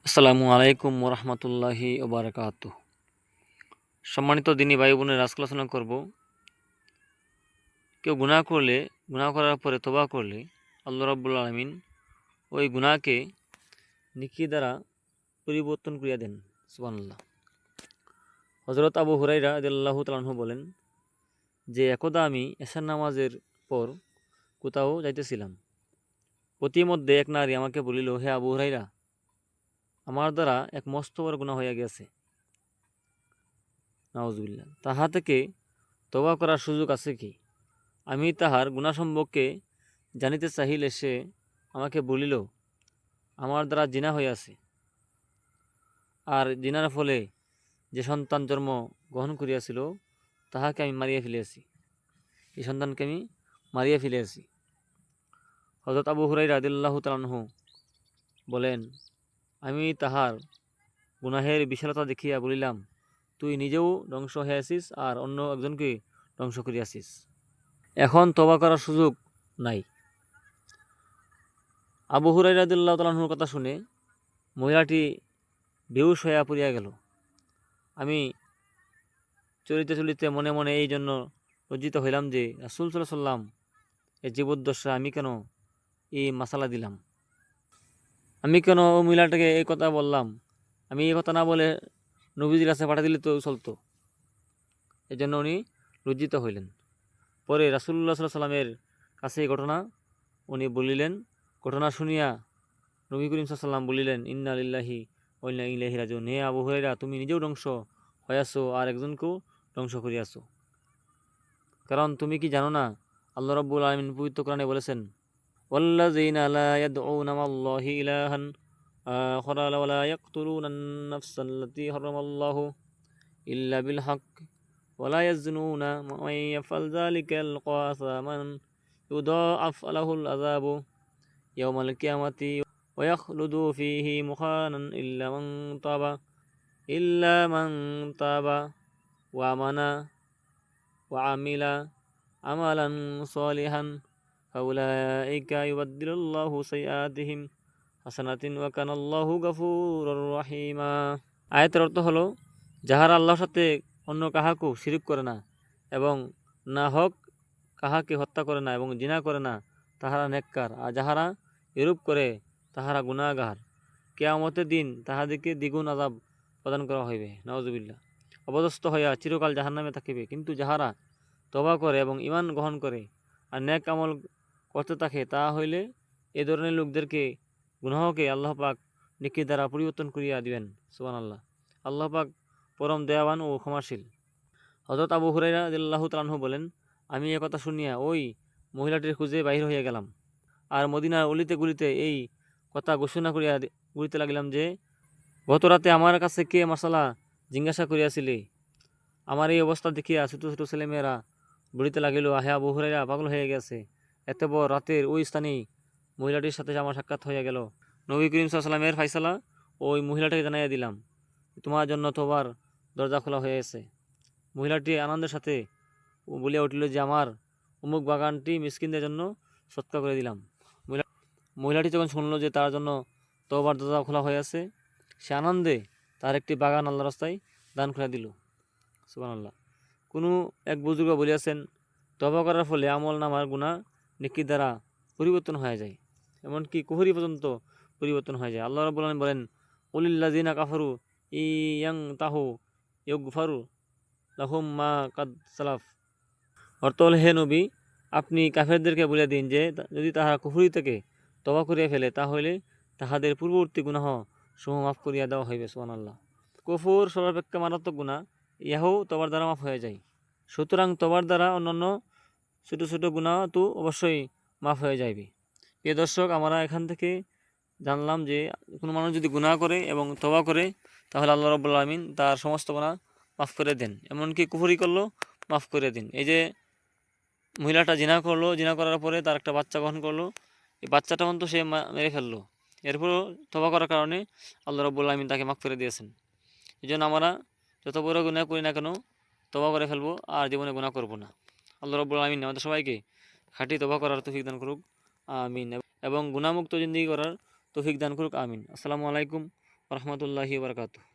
আসসালামু আলাইকুম ওরহমতুল্লাহি ওবারাকাতুহ। সম্মানিত দিনী ভাই বোনের আজকে আলোচনা করব, কেউ গুনাহ করার পরে তওবা করলে আল্লাহ রাব্বুল আলামিন ওই গুনাহকে নেকি দ্বারা পরিবর্তন করিয়া দেন। সুবহানাল্লাহ। হযরত আবু হুরায়রা রাদিয়াল্লাহু তাআলা আনহু বলেন যে, একদা আমি এশার নামাজের পর কোথাও যাইতেছিলাম। পথিমধ্যে এক নারী আমাকে বলিল, হে আবু হুরায়রা, আমার দ্বারা এক মস্ত বড় গুনাহ হইয়া গেছে। নাউজুবিল্লাহ। তাহা থেকে তওবা করার সুযোগ আছে কি? আমি তাহার গুনাহ সম্পর্কে জানিতে চাহিলে সে আমাকে বলিল, আমার দ্বারা জিনা হইয়াছে, আর জিনার ফলে যে সন্তান জন্ম গ্রহণ করিয়াছিল তাহাকে আমি মারিয়া ফেলিয়াছি। এই সন্তানকে আমি মারিয়া ফেলিয়াছি। হযরত আবু হুরায়রা রাদিয়াল্লাহু তাআলা আনহু বলেন, আমি তাহার গুনাহের বিশালতা দেখিয়া বলিলাম, তুই নিজেও ধ্বংস হইয়াছিস আর অন্য একজনকে ধ্বংস করিয়াছিস। এখন তওবা করার সুযোগ নাই। আবু হুরায়রা রাদিয়াল্লাহু তাআলা আনহুর কথা শুনে মহিলাটি বেহুশ হইয়া পড়িয়া গেল। আমি চলিতে চলিতে মনে মনে এই জন্য লজ্জিত হইলাম যে রাসূল সাল্লাল্লাহু আলাইহি সাল্লাম এর জীবদ্দশায় আমি কেন এই মাসালা দিলাম, আমি কেন ও মহিলাটাকে এই কথা বললাম। আমি এই কথা না বলে নবীজির কাছে পাঠিয়ে দিলে তো চলতো। এই জন্য উনি লজ্জিত হইলেন। পরে রাসূলুল্লাহ সাল্লাল্লাহু আলাইহি সাল্লামের কাছে এই ঘটনা উনি বলিলেন। ঘটনা শুনিয়া নবী করিম সাল্লাল্লাহু আলাইহি সাল্লাম বলিলেন, ইন্না লিল্লাহি ওয়া ইন্না ইলাইহি রাজিউন। হে আবু হুরায়রা, তুমি নিজেও ধ্বংস হইয়াছো আর একজনকেও ধ্বংস করিয়াছো। কারণ তুমি কি জানো না, আল্লাহ রাব্বুল আলামিন পবিত্র কোরআনে বলেছেন, ওয়াল্লাযীনা লা ইয়াদউনা মা'আল্লাহি ইলাহান আখারা ওয়া লা ইয়াকতুলুনান নাফসাল্লাতী হারামাল্লাহু ইল্লা বিল হক ওয়া লা ইয়াজনুনা মান ইয়াফআল যালিকা ইয়ালকা আসামান ইউদাআফ লাহুল আযাবু ইয়াওমাল কিয়ামাতি ওয়া ইয়াখলুদু ফীহি মুখানান ইল্লা মান তাবা ওয়া আমানা ওয়া আমিলা আমালান সলিহান ফাউলাইকা ইউবাদদিলুল্লাহু সাইয়্যাতিহিম হাসানাতিন ওয়া কানাল্লাহু গফুরুর রহিমা। আয়াতের অর্থ হলো, যাহারা আল্লাহর সাথে অন্য কাহাকেও শিরক করে না এবং না হক কাহাকে হত্যা করে না এবং জিনা করে না, তাহারা নেককার। আর যাহারা এরূপ করে তাহারা গুনাহগার। কিয়ামতের দিন তাহাদিগকে দ্বিগুণ আযাব প্রদান করা হইবে। নাউজুবিল্লাহ। অপদস্থ হইয়া চিরকাল জাহান্নামে থাকিবে। কিন্তু যাহারা তওবা করে এবং ঈমান গ্রহণ করে আর নেক আমল করতে থাকে, তা হইলে এ ধরনের লোকদেরকে গুনাহকে আল্লাহ পাক নেকি দ্বারা পরিবর্তন করিয়া দিবেন। সুবহানাল্লাহ। আল্লাহ পাক পরম দয়াবান ও ক্ষমাশীল। হযরত আবু হুরায়রা রাদিয়াল্লাহু তাআলা আনহু বলেন, আমি এ কথা শুনিয়া ওই মহিলাটির খুঁজে বাহির হইয়া গেলাম। আর মদিনার অলিতে গলিতে এই কথা ঘোষণা করিয়া ঘুরিতে লাগিলাম যে, গত রাতে আমার কাছে কে মাসালা জিজ্ঞাসা করিয়াছিলে। আমার এই অবস্থা দেখিয়া ছোট ছোট ছেলেমেয়েরা বলিতে লাগিল, হে আবু হুরায়রা পাগল হয়ে গেছে। এত বড় রাতের ওই স্থানেই মহিলাটির সাথে আমার সাক্ষাৎ হইয়া গেল। নবী করিম সাল্লাল্লাহু আলাইহি ওয়াসাল্লামের ফায়সালা ওই মহিলাটাকে জানাইয়া দিলাম, তোমার জন্য তোবার দরজা খোলা হয়েছে। মহিলাটি আনন্দের সাথে বলিয়া উঠিল যে, আমার অমুক বাগানটি মিসকিনদের জন্য সৎকার করে দিলাম। মহিলাটি যখন শুনল যে তার জন্য তওবার দরজা খোলা হয়েছে, সে আনন্দে তার একটি বাগান আল্লাহর রাস্তায় দান করে দিল। সুবহানাল্লাহ। কোনো এক বুজুর্গ বলিয়াছেন, তওবা করার ফলে আমল নামার গুনাহ নেকি দ্বারা পরিবর্তন হয়ে যায়, এমনকি কুফরি পর্যন্ত পরিবর্তন হয়ে যায়। আল্লাহ রাব্বুল আলামিন বলেন, কুলিল্লাযিনা কাফারু ইয়ানতাহু ইউগফারু লাহুম মা কাদ সালাফ। অর্থ হল, হে নবী, আপনি কাফেরদেরকে বলে দিন যে যদি তাহারা কুফরি থেকে তওবা করিয়া ফেলে, তাহলে তাহাদের পূর্ববর্তী গুনাহ সমূহ মাফ করিয়া দেওয়া হইবে। সুবহানাল্লাহ। কুফর সর্বাপেক্ষা মারাত্মক গুনাহ, ইহাও তওবার দ্বারা মাফ হয়ে যায়। সুতরাং তওবার দ্বারা অন্যান্য ছোট ছোট গুনাহ তো অবশ্যই মাফ হয়ে যাইবে। প্রিয় দর্শক, আমরা এখান থেকে জানলাম যে কোনো মানুষ যদি গুনাহ করে এবং তওবা করে, তাহলে আল্লাহ রাব্বুল আলামিন তার সমস্ত গুনাহ মাফ করে দেন। এমনকি কুফরি করলেও মাফ করে দিন। এই যে মহিলাটা জিনা করলো, জিনা করার পরে তার একটা বাচ্চা গ্রহণ করলো, এই বাচ্চাটা কিন্তু সে মেরে ফেললো। এরপরও তওবা করার কারণে আল্লাহ রাব্বুল আলামিন তাকে মাফ করে দিয়েছেন। এই জন্য আমরা যত বড় গুনাহ করি না কেন, তওবা করে ফেলবো আর জীবনে গুনাহ করব না। আল্লাহ রাব্বুল আলামিন আমাদের সবাইকে খাঁটি তওবা করার তৌফিক দান করুক, আমিন। এবং গুনাহমুক্ত জিন্দেগি করার তৌফিক দান করুক, আমিন। আসসালামু আলাইকুম রহমতুল্লাহি বারকাতুহ।